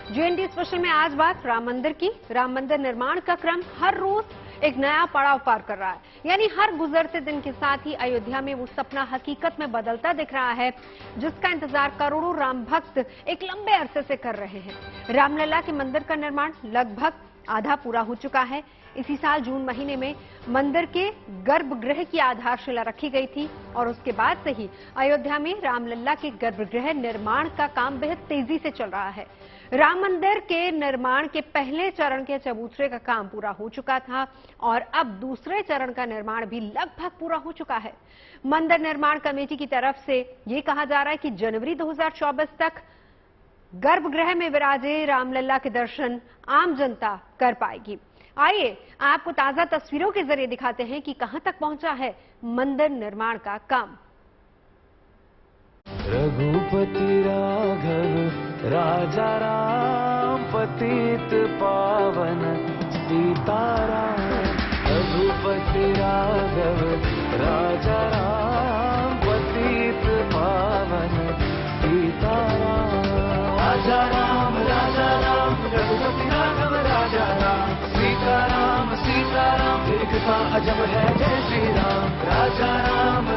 JNT special में आज बात राम मंदिर की। राम मंदिर निर्माण का क्रम हर रोज एक नया पड़ाव पार कर रहा है, यानी हर गुजरते दिन के साथ ही अयोध्या में वो सपना हकीकत में बदलता दिख रहा है, जिसका इंतजार करोड़ों राम भक्त एक लंबे अरसे से कर रहे हैं। रामलला के मंदिर का निर्माण लगभग आधा पूरा हो चुका है। इसी साल जून महीने में मंदिर के गर्भगृह की आधारशिला रखी गई थी और उसके बाद से ही अयोध्या में रामलला के गर्भगृह निर्माण का काम बेहद तेजी से चल रहा है। राम मंदिर के निर्माण के पहले चरण के चबूतरे का काम पूरा हो चुका था और अब दूसरे चरण का निर्माण भी लगभग पूरा हो चुका है। मंदिर निर्माण कमेटी की तरफ से ये कहा जा रहा है कि जनवरी 2024 तक गर्भगृह में विराजे रामलला के दर्शन आम जनता कर पाएगी। आइए आपको ताजा तस्वीरों के जरिए दिखाते हैं कि कहां तक पहुंचा है मंदिर निर्माण का काम। रघुपति राघव राजा राम पतित पावन सीताराम। रघुपति राघव राजा राम पतित पावन सीताराम। राजा राम रघुपति राघव राजा राम सीताराम सीताराम। एकता अजब है जय श्री राम। राजा राम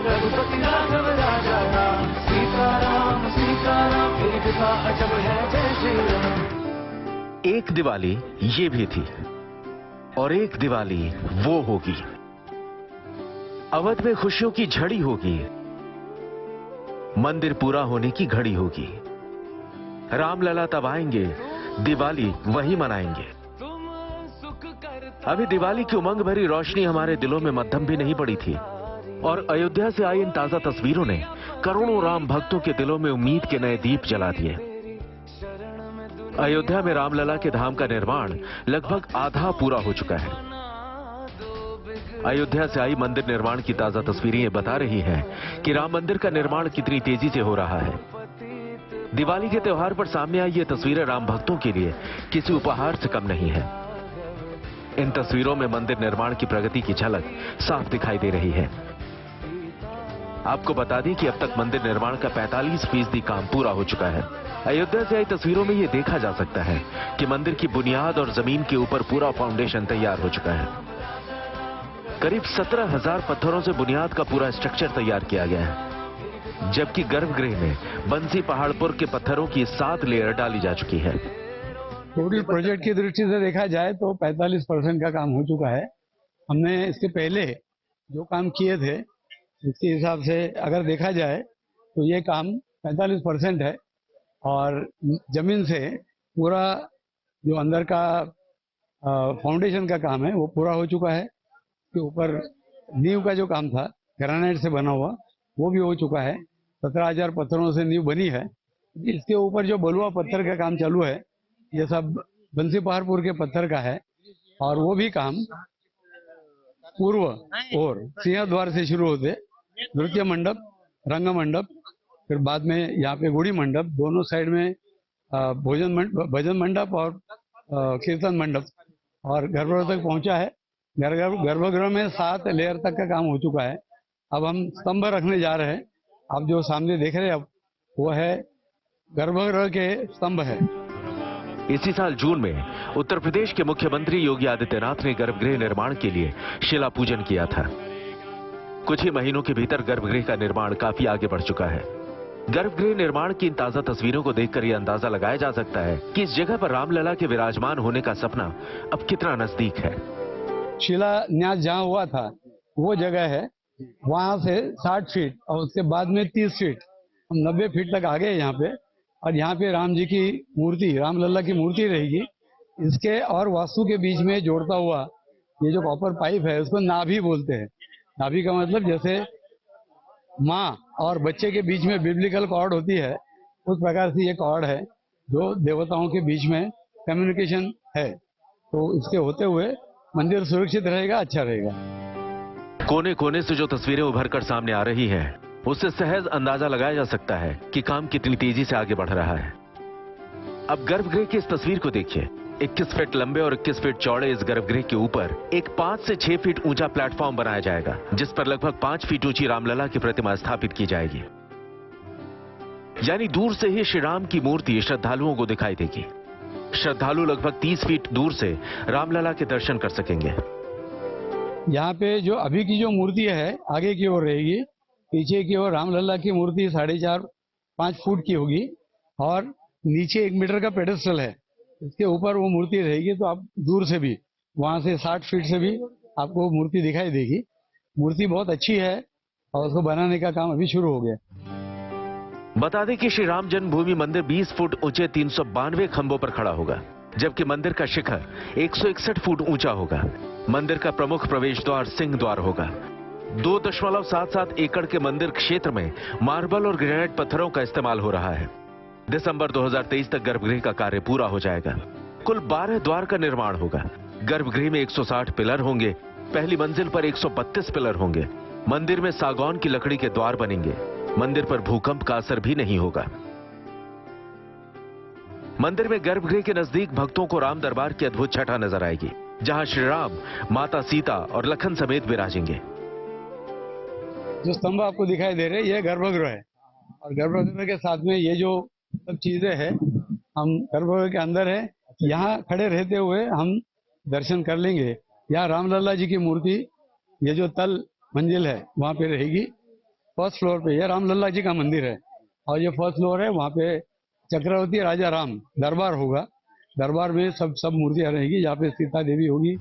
रघुपति राघव राजा राम सीताराम सीताराम। एकता अजब है जय श्री राम। एक दिवाली ये भी थी और एक दिवाली वो होगी। अवध में खुशियों की झड़ी होगी, मंदिर पूरा होने की घड़ी होगी। रामलला तब आएंगे, दिवाली वही मनाएंगे। अभी दिवाली की उमंग भरी रोशनी हमारे दिलों में मध्यम भी नहीं पड़ी थी और अयोध्या से आई इन ताजा तस्वीरों ने करोड़ों राम भक्तों के दिलों में उम्मीद के नए दीप जला दिए। अयोध्या में रामलला के धाम का निर्माण लगभग आधा पूरा हो चुका है। अयोध्या से आई मंदिर निर्माण की ताजा तस्वीरें ये बता रही हैं कि राम मंदिर का निर्माण कितनी तेजी से हो रहा है। दिवाली के त्योहार पर सामने आई ये तस्वीरें राम भक्तों के लिए किसी उपहार से कम नहीं है। इन तस्वीरों में मंदिर निर्माण की प्रगति की झलक साफ दिखाई दे रही है। आपको बता दें कि अब तक मंदिर निर्माण का 45% काम पूरा हो चुका है। अयोध्या से आई तस्वीरों में यह देखा जा सकता है कि मंदिर की बुनियाद और जमीन के ऊपर पूरा फाउंडेशन तैयार हो चुका है। करीब 17,000 पत्थरों से बुनियाद का पूरा स्ट्रक्चर तैयार किया गया है, जबकि गर्भगृह में बंसी पहाड़पुर के पत्थरों की 7 लेयर डाली जा चुकी है। टोटल प्रोजेक्ट की दृष्टि से देखा जाए तो 45% का काम हो चुका है। हमने इसके पहले जो काम किए थे उसके हिसाब से अगर देखा जाए तो ये काम 45% है और जमीन से पूरा जो अंदर का फाउंडेशन का काम है वो पूरा हो चुका है। के ऊपर नींव का जो काम था ग्रेनाइट से बना हुआ वो भी हो चुका है। 17,000 पत्थरों से नींव बनी है। इसके ऊपर जो बलुआ पत्थर का काम चालू है ये सब बंसी पहाड़पुर के पत्थर का है और वो भी काम पूर्व और सिंह द्वार से शुरू होते नृत्य मंडप, रंग मंडप, फिर बाद में यहाँ पे गुड़ी मंडप, दोनों साइड में भजन मंडप और कीर्तन मंडप और गर्भगृह तक पहुंचा है। गर्भगृह में 7 लेयर तक का काम हो चुका है। अब हम स्तंभ रखने जा रहे हैं। आप जो सामने देख रहे हैं अब वो है गर्भगृह के स्तंभ है। इसी साल जून में उत्तर प्रदेश के मुख्यमंत्री योगी आदित्यनाथ ने गर्भगृह निर्माण के लिए शिला पूजन किया था। कुछ ही महीनों के भीतर गर्भगृह का निर्माण काफी आगे बढ़ चुका है। गर्भगृह निर्माण की इन ताजा तस्वीरों को देखकर यह अंदाजा लगाया जा सकता है कि इस जगह पर रामलला के विराजमान होने का सपना अब कितना नजदीक है। शिलान्यास जहाँ हुआ था वो जगह है, वहां से 60 फीट और उसके बाद में 30 फीट, हम 90 फीट तक आ गए यहाँ पे। और यहाँ पे राम जी की मूर्ति, रामलला की मूर्ति रहेगी। इसके और वास्तु के बीच में जोड़ता हुआ ये जो कॉपर पाइप है उसको नाभि बोलते हैं। नाभि का मतलब जैसे माँ और बच्चे के बीच में बिब्लिकल कॉर्ड होती है, उस प्रकार से ये कॉर्ड है जो देवताओं के बीच में कम्युनिकेशन है। तो इसके होते हुए मंदिर सुरक्षित रहेगा, अच्छा रहेगा। कोने कोने से जो तस्वीरें उभर कर सामने आ रही हैं, उससे सहज अंदाजा लगाया जा सकता है कि काम कितनी तेजी से आगे बढ़ रहा है। अब गर्भगृह की इस तस्वीर को देखिए। 21 फीट लंबे और 21 फीट चौड़े इस गर्भगृह के ऊपर एक 5 से 6 फीट ऊंचा प्लेटफॉर्म बनाया जाएगा, जिस पर लगभग 5 फीट ऊंची रामलला की प्रतिमा स्थापित की जाएगी। यानी दूर से ही श्री राम की मूर्ति श्रद्धालुओं को दिखाई देगी। श्रद्धालु लगभग 30 फीट दूर से रामलला के दर्शन कर सकेंगे। यहाँ पे जो अभी की जो मूर्ति है आगे की ओर रहेगी, पीछे की ओर रामलला की मूर्ति 4.5-5 फुट की होगी और नीचे 1 मीटर का पेडेस्टल है, इसके ऊपर वो मूर्ति रहेगी। तो आप दूर से भी वहां से 60 फीट से भी आपको मूर्ति दिखाई देगी। मूर्ति बहुत अच्छी है और उसको बनाने का काम अभी शुरू हो गया। बता दें कि श्री राम जन्मभूमि मंदिर 20 फुट ऊंचे 392 खंभों पर खड़ा होगा, जबकि मंदिर का शिखर 161 फुट ऊंचा होगा। मंदिर का प्रमुख प्रवेश द्वार सिंह द्वार होगा। 2.77 एकड़ के मंदिर क्षेत्र में मार्बल और ग्रेनाइट पत्थरों का इस्तेमाल हो रहा है। दिसंबर 2023 तक गर्भगृह का कार्य पूरा हो जाएगा। कुल 12 द्वार का निर्माण होगा। गर्भगृह में 160 पिलर होंगे। पहली मंजिल पर 132 पिलर होंगे। मंदिर में सागौन की लकड़ी के द्वार बनेंगे। मंदिर पर भूकंप का असर भी नहीं होगा। मंदिर में गर्भगृह के नजदीक भक्तों को राम दरबार की अद्भुत छटा नजर आएगी, जहां श्री राम, माता सीता और लखन समेत विराजेंगे। जो स्तंभ आपको दिखाई दे रहे हैं ये गर्भगृह है और गर्भगृह के साथ में ये जो सब चीजें हैं, हम गर्भगृह के अंदर है। यहाँ खड़े रहते हुए हम दर्शन कर लेंगे। यहाँ रामलला जी की मूर्ति, ये जो तल मंजिल है वहाँ पे रहेगी। फर्स्ट फ्लोर पे ये रामलला जी का मंदिर है और ये फर्स्ट फ्लोर है, वहाँ पे चक्रवर्ती राजा राम दरबार होगा। दरबार में सब मूर्तियां रहेगी। यहाँ पे सीता देवी होगी।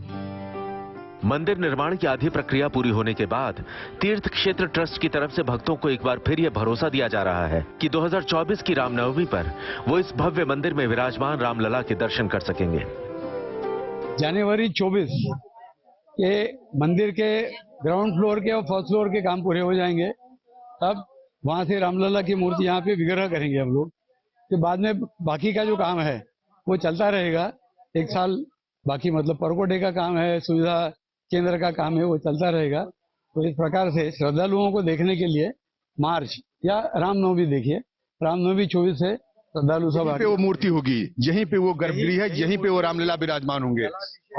मंदिर निर्माण की आधी प्रक्रिया पूरी होने के बाद तीर्थ क्षेत्र ट्रस्ट की तरफ से भक्तों को एक बार फिर यह भरोसा दिया जा रहा है कि 2024 की रामनवमी पर वो इस भव्य मंदिर में विराजमान रामलला के दर्शन कर सकेंगे। जनवरी 24 के मंदिर के ग्राउंड फ्लोर के और फर्स्ट फ्लोर के काम पूरे हो जाएंगे। तब वहां से रामलला की मूर्ति यहाँ पे विग्रह करेंगे हम लोग। के बाद में बाकी का जो काम है वो चलता रहेगा। 1 साल बाकी मतलब परकोटे का काम है, सुविधा केंद्र का काम है, वो चलता रहेगा। तो इस प्रकार से श्रद्धालुओं को देखने के लिए मार्च या रामनवमी, देखिए रामनवमी 24 से श्रद्धालु सब यहीं पे वो मूर्ति होगी, यहीं पे वो गर्भगृह है, यहीं पे वो रामलला विराजमान होंगे।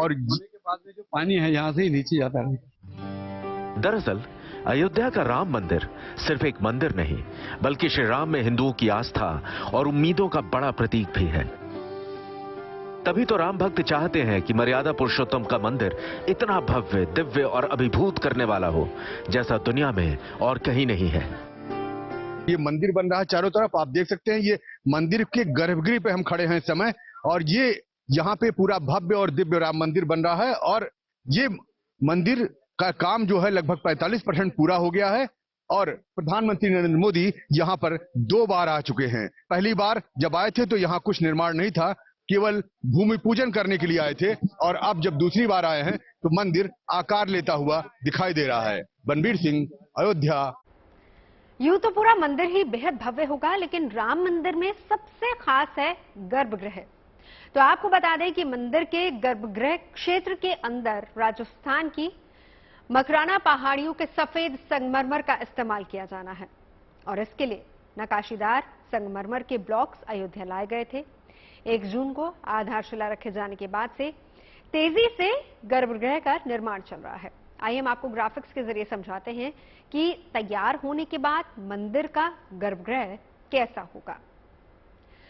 और के बाद में जो पानी है यहाँ से ही नीचे जाता रहेगा। दरअसल अयोध्या का राम मंदिर सिर्फ एक मंदिर नहीं, बल्कि श्री राम में हिंदुओं की आस्था और उम्मीदों का बड़ा प्रतीक भी है। तभी तो राम भक्त चाहते हैं कि मर्यादा पुरुषोत्तम का मंदिर इतना भव्य, दिव्य और अभिभूत करने वाला हो, जैसा दुनिया में और कहीं नहीं है। ये मंदिर बन रहा है चारों तरफ, आप देख सकते हैं। ये मंदिर के गर्भगृह पे हम खड़े हैं इस समय, और ये यहाँ पे पूरा भव्य और दिव्य राम मंदिर बन रहा है। और ये मंदिर का काम जो है लगभग 45% पूरा हो गया है। और प्रधानमंत्री नरेंद्र मोदी यहाँ पर 2 बार आ चुके हैं। पहली बार जब आए थे तो यहाँ कुछ निर्माण नहीं था, केवल भूमि पूजन करने के लिए आए थे। और अब जब दूसरी बार आए हैं तो मंदिर आकार लेता हुआ दिखाई दे रहा है। बनबीर सिंह, अयोध्या। यूं तो पूरा मंदिर ही बेहद भव्य होगा, लेकिन राम मंदिर में सबसे खास है गर्भगृह। तो आपको बता दें कि मंदिर के गर्भगृह क्षेत्र के अंदर राजस्थान की मकराना पहाड़ियों के सफेद संगमरमर का इस्तेमाल किया जाना है और इसके लिए नकाशीदार संगमरमर के ब्लॉक्स अयोध्या लाए गए थे। 1 जून को आधारशिला रखे जाने के बाद से तेजी से गर्भगृह का निर्माण चल रहा है। आइए हम आपको ग्राफिक्स के जरिए समझाते हैं कि तैयार होने के बाद मंदिर का गर्भगृह कैसा होगा।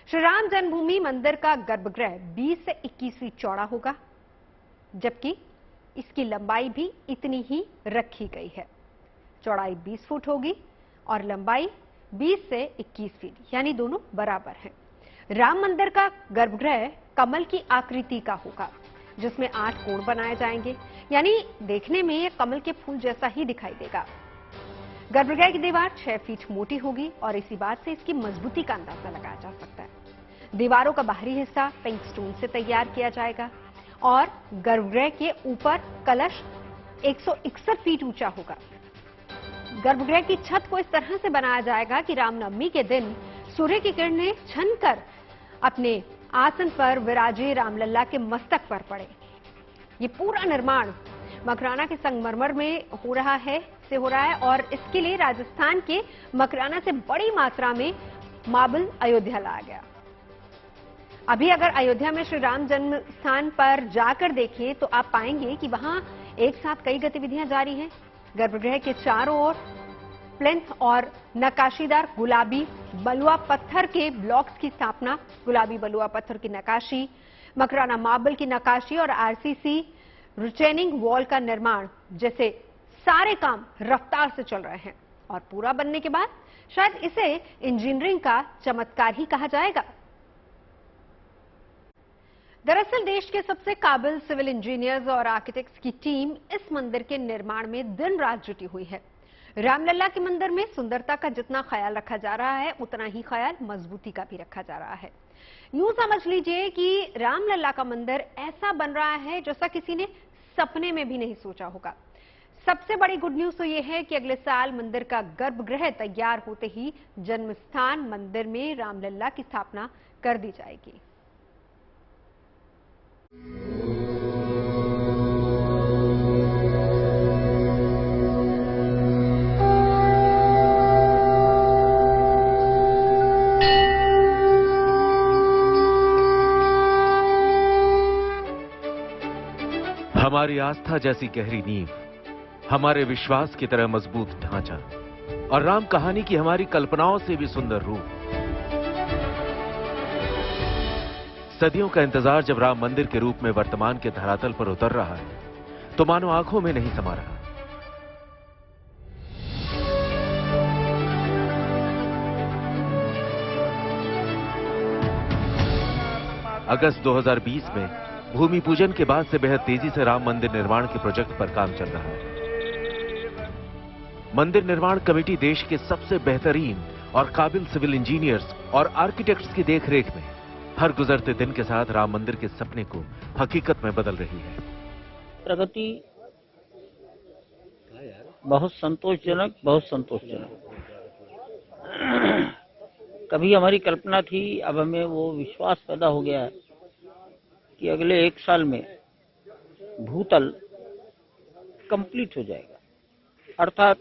श्री राम जन्मभूमि मंदिर का गर्भगृह 20 से 21 फीट चौड़ा होगा, जबकि इसकी लंबाई भी इतनी ही रखी गई है। चौड़ाई 20 फुट होगी और लंबाई 20 से 21 फीट, यानी दोनों बराबर हैं। राम मंदिर का गर्भगृह कमल की आकृति का होगा, जिसमें 8 कोण बनाए जाएंगे, यानी देखने में ये कमल के फूल जैसा ही दिखाई देगा। गर्भगृह की दीवार 6 फीट मोटी होगी और इसी बात से इसकी मजबूती का अंदाजा लगाया जा सकता है। दीवारों का बाहरी हिस्सा पिंक स्टोन से तैयार किया जाएगा और गर्भगृह के ऊपर कलश 161 फीट ऊंचा होगा। गर्भगृह की छत को इस तरह से बनाया जाएगा कि रामनवमी के दिन सूर्य की किरणें छनकर अपने आसन पर विराजे रामलला के मस्तक पर पड़े। ये पूरा निर्माण मकराना के संगमरमर में हो रहा है और इसके लिए राजस्थान के मकराना से बड़ी मात्रा में मार्बल अयोध्या लाया गया। अभी अगर अयोध्या में श्री राम जन्म स्थान पर जाकर देखें तो आप पाएंगे कि वहां एक साथ कई गतिविधियां जारी हैं। गर्भगृह के चारों ओर प्लिंथ और नक्काशीदार गुलाबी बलुआ पत्थर के ब्लॉक्स की स्थापना, गुलाबी बलुआ पत्थर की नक्काशी, मकराना मार्बल की नक्काशी और आरसीसी रिटेनिंग वॉल का निर्माण जैसे सारे काम रफ्तार से चल रहे हैं और पूरा बनने के बाद शायद इसे इंजीनियरिंग का चमत्कार ही कहा जाएगा। दरअसल देश के सबसे काबिल सिविल इंजीनियर्स और आर्किटेक्ट्स की टीम इस मंदिर के निर्माण में दिन रात जुटी हुई है। रामलला के मंदिर में सुंदरता का जितना ख्याल रखा जा रहा है, उतना ही ख्याल मजबूती का भी रखा जा रहा है। यूं समझ लीजिए कि रामलला का मंदिर ऐसा बन रहा है जैसा किसी ने सपने में भी नहीं सोचा होगा। सबसे बड़ी गुड न्यूज तो यह है कि अगले साल मंदिर का गर्भगृह तैयार होते ही जन्म स्थान मंदिर में रामलला की स्थापना कर दी जाएगी। हमारी आस्था जैसी गहरी नींव, हमारे विश्वास की तरह मजबूत ढांचा और राम कहानी की हमारी कल्पनाओं से भी सुंदर रूप। सदियों का इंतजार जब राम मंदिर के रूप में वर्तमान के धरातल पर उतर रहा है तो मानो आंखों में नहीं समा रहा। अगस्त 2020 में भूमि पूजन के बाद से बेहद तेजी से राम मंदिर निर्माण के प्रोजेक्ट पर काम चल रहा है। मंदिर निर्माण कमेटी देश के सबसे बेहतरीन और काबिल सिविल इंजीनियर्स और आर्किटेक्ट्स की देखरेख में हर गुजरते दिन के साथ राम मंदिर के सपने को हकीकत में बदल रही है। प्रगति बहुत संतोषजनक, बहुत संतोषजनक। कभी हमारी कल्पना थी, अब हमें वो विश्वास पैदा हो गया है कि अगले 1 साल में भूतल कंप्लीट हो जाएगा, अर्थात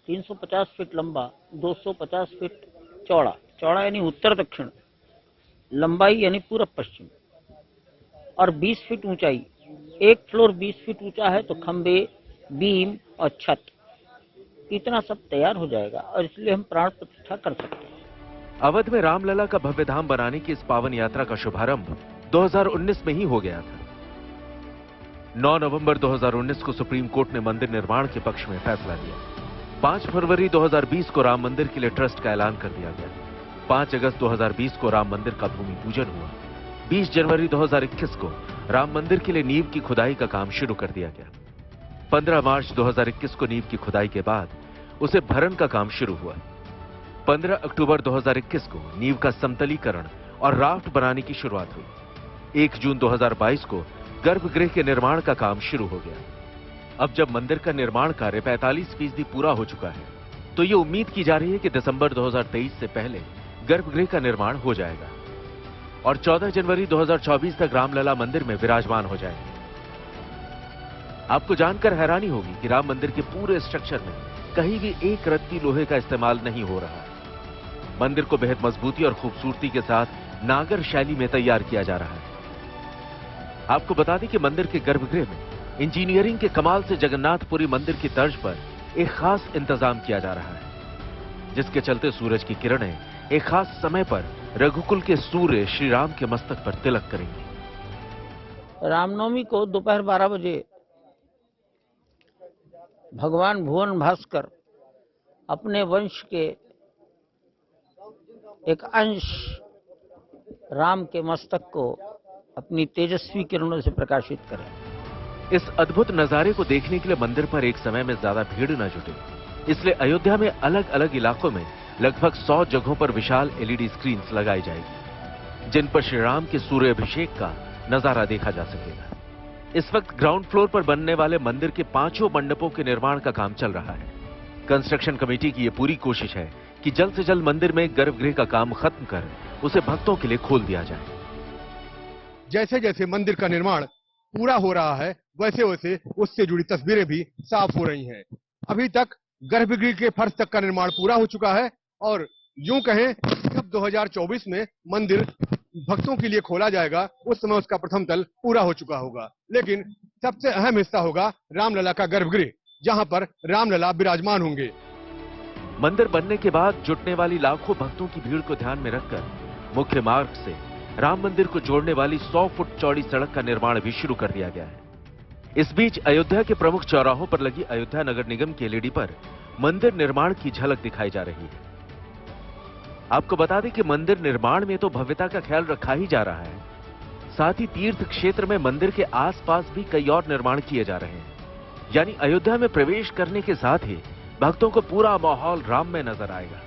350 फीट लंबा, 250 फीट चौड़ा, चौड़ा यानी उत्तर दक्षिण, लंबाई यानी पूरब पश्चिम, और 20 फीट ऊंचाई। एक फ्लोर 20 फीट ऊंचा है तो खंबे, बीम और छत, इतना सब तैयार हो जाएगा और इसलिए हम प्राण प्रतिष्ठा कर सकते हैं। अवध में रामलला का भव्य धाम बनाने की इस पावन यात्रा का शुभारंभ 2019 में ही हो गया था। 9 नवंबर 2019 को सुप्रीम कोर्ट ने मंदिर निर्माण के पक्ष में फैसला दिया। 5 फरवरी 2020 को राम मंदिर के लिए ट्रस्ट का ऐलान कर दिया गया। 5 अगस्त 2020 को राम मंदिर का भूमि पूजन हुआ। 20 जनवरी 2021 को राम मंदिर के लिए नींव की खुदाई का काम शुरू कर दिया गया। 15 मार्च 2021 को नींव की खुदाई के बाद उसे भरण का काम शुरू हुआ। 15 अक्टूबर 2021 को नींव का समतलीकरण और राफ्ट बनाने की शुरुआत हुई। 1 जून 2022 को गर्भगृह के निर्माण का काम शुरू हो गया। अब जब मंदिर का निर्माण कार्य 45% पूरा हो चुका है तो ये उम्मीद की जा रही है कि दिसंबर 2023 से पहले गर्भगृह का निर्माण हो जाएगा और 14 जनवरी 2024 तक रामलला मंदिर में विराजमान हो जाएंगे। आपको जानकर हैरानी होगी कि राम मंदिर के पूरे स्ट्रक्चर में कहीं भी एक रत्ती लोहे का इस्तेमाल नहीं हो रहा है। मंदिर को बेहद मजबूती और खूबसूरती के साथ नागर शैली में तैयार किया जा रहा है। आपको बता दें कि मंदिर के गर्भगृह में इंजीनियरिंग के कमाल से जगन्नाथपुरी मंदिर की तर्ज पर एक खास इंतजाम किया जा रहा है, जिसके चलते सूरज की किरणें एक खास समय पर रघुकुल के सूर्य श्री राम के मस्तक पर तिलक करेंगे। रामनवमी को दोपहर 12 बजे भगवान भुवन भास्कर अपने वंश के एक अंश राम के मस्तक को अपनी तेजस्वी किरणों से प्रकाशित करें। इस अद्भुत नजारे को देखने के लिए मंदिर पर एक समय में ज्यादा भीड़ न जुटे, इसलिए अयोध्या में अलग अलग इलाकों में लगभग 100 जगहों पर विशाल एलईडी स्क्रीन्स लगाई जाएगी, जिन पर श्री राम के सूर्य अभिषेक का नजारा देखा जा सकेगा। इस वक्त ग्राउंड फ्लोर पर बनने वाले मंदिर के 5 मंडपों के निर्माण का काम चल रहा है। कंस्ट्रक्शन कमेटी की यह पूरी कोशिश है कि जल्द से जल्द मंदिर में गर्भगृह का काम खत्म कर उसे भक्तों के लिए खोल दिया जाए। जैसे जैसे मंदिर का निर्माण पूरा हो रहा है वैसे वैसे उससे जुड़ी तस्वीरें भी साफ हो रही हैं। अभी तक गर्भगृह के फर्श तक का निर्माण पूरा हो चुका है और यूं कहें जब 2024 में मंदिर भक्तों के लिए खोला जाएगा उस समय उसका प्रथम तल पूरा हो चुका होगा। लेकिन सबसे अहम हिस्सा होगा रामलला का गर्भगृह, जहां पर रामलला विराजमान होंगे। मंदिर बनने के बाद जुटने वाली लाखों भक्तों की भीड़ को ध्यान में रखकर मुख्य मार्ग से राम मंदिर को जोड़ने वाली 100 फुट चौड़ी सड़क का निर्माण भी शुरू कर दिया गया है। इस बीच अयोध्या के प्रमुख चौराहों पर लगी अयोध्या नगर निगम की एलईडी पर मंदिर निर्माण की झलक दिखाई जा रही है। आपको बता दें कि मंदिर निर्माण में तो भव्यता का ख्याल रखा ही जा रहा है, साथ ही तीर्थ क्षेत्र में मंदिर के आसपास भी कई और निर्माण किए जा रहे हैं। यानी अयोध्या में प्रवेश करने के साथ ही भक्तों को पूरा माहौल राम में नजर आएगा।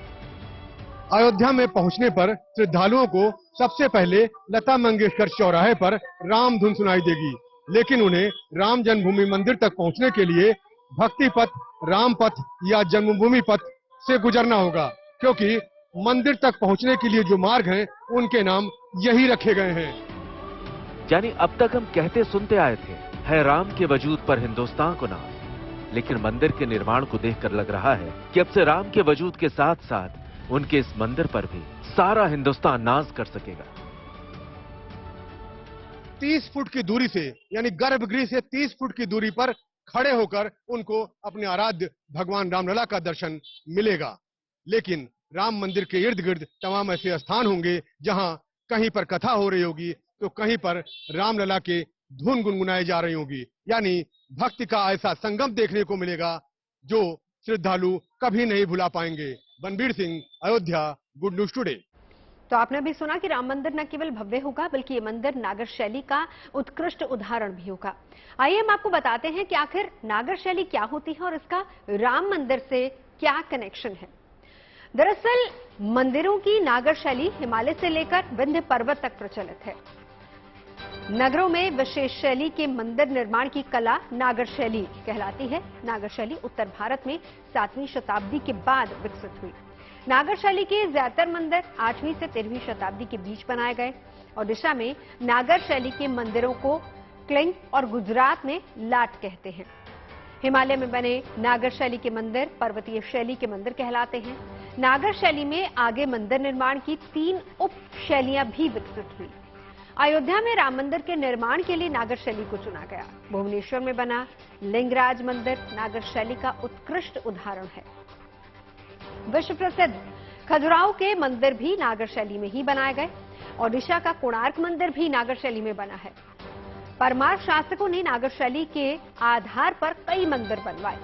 अयोध्या में पहुंचने पर श्रद्धालुओं को सबसे पहले लता मंगेशकर चौराहे पर राम धुन सुनाई देगी, लेकिन उन्हें राम जन्मभूमि मंदिर तक पहुंचने के लिए भक्ति पथ, राम पथ या जन्मभूमि पथ से गुजरना होगा, क्योंकि मंदिर तक पहुंचने के लिए जो मार्ग हैं, उनके नाम यही रखे गए हैं। यानी अब तक हम कहते सुनते आए थे, है राम के वजूद पर हिंदुस्तान को नाज, लेकिन मंदिर के निर्माण को देखकर लग रहा है कि अब से राम के वजूद के साथ साथ उनके इस मंदिर पर भी सारा हिंदुस्तान नाज कर सकेगा। 30 फुट की दूरी से, यानी गर्भगृह से 30 फुट की दूरी पर खड़े होकर उनको अपने आराध्य भगवान रामलला का दर्शन मिलेगा। लेकिन राम मंदिर के इर्द गिर्द तमाम ऐसे स्थान होंगे जहां कहीं पर कथा हो रही होगी तो कहीं पर रामलला के धुन गुनगुनाई जा रही होगी। यानी भक्ति का ऐसा संगम देखने को मिलेगा जो श्रद्धालु कभी नहीं भुला पाएंगे। Banbir Singh, Ayodhya, good news today. तो आपने भी सुना कि राम मंदिर न केवल भव्य होगा बल्कि ये मंदिर नागर शैली का उत्कृष्ट उदाहरण भी होगा। आइए हम आपको बताते हैं कि आखिर नागर शैली क्या होती है और इसका राम मंदिर से क्या कनेक्शन है। दरअसल मंदिरों की नागर शैली हिमालय से लेकर विंध्य पर्वत तक प्रचलित है। नगरों में विशेष शैली के मंदिर निर्माण की कला नागर शैली कहलाती है। नागर शैली उत्तर भारत में 7वीं शताब्दी के बाद विकसित हुई। नागर शैली के ज्यादातर मंदिर 8वीं से 13वीं शताब्दी के बीच बनाए गए। ओडिशा में नागर शैली के मंदिरों को क्लिंग और गुजरात में लाट कहते हैं। हिमालय में बने नागर शैली के मंदिर पर्वतीय शैली के मंदिर कहलाते हैं। नागर शैली में आगे मंदिर निर्माण की 3 उप शैलियां भी विकसित हुई। अयोध्या में राम मंदिर के निर्माण के लिए नागर शैली को चुना गया। भुवनेश्वर में बना लिंगराज मंदिर नागर शैली का उत्कृष्ट उदाहरण है। विश्व प्रसिद्ध खजुराहो के मंदिर भी नागर शैली में ही बनाए गए। ओडिशा का कोणार्क मंदिर भी नागर शैली में बना है। परमार शासकों ने नागर शैली के आधार पर कई मंदिर बनवाए।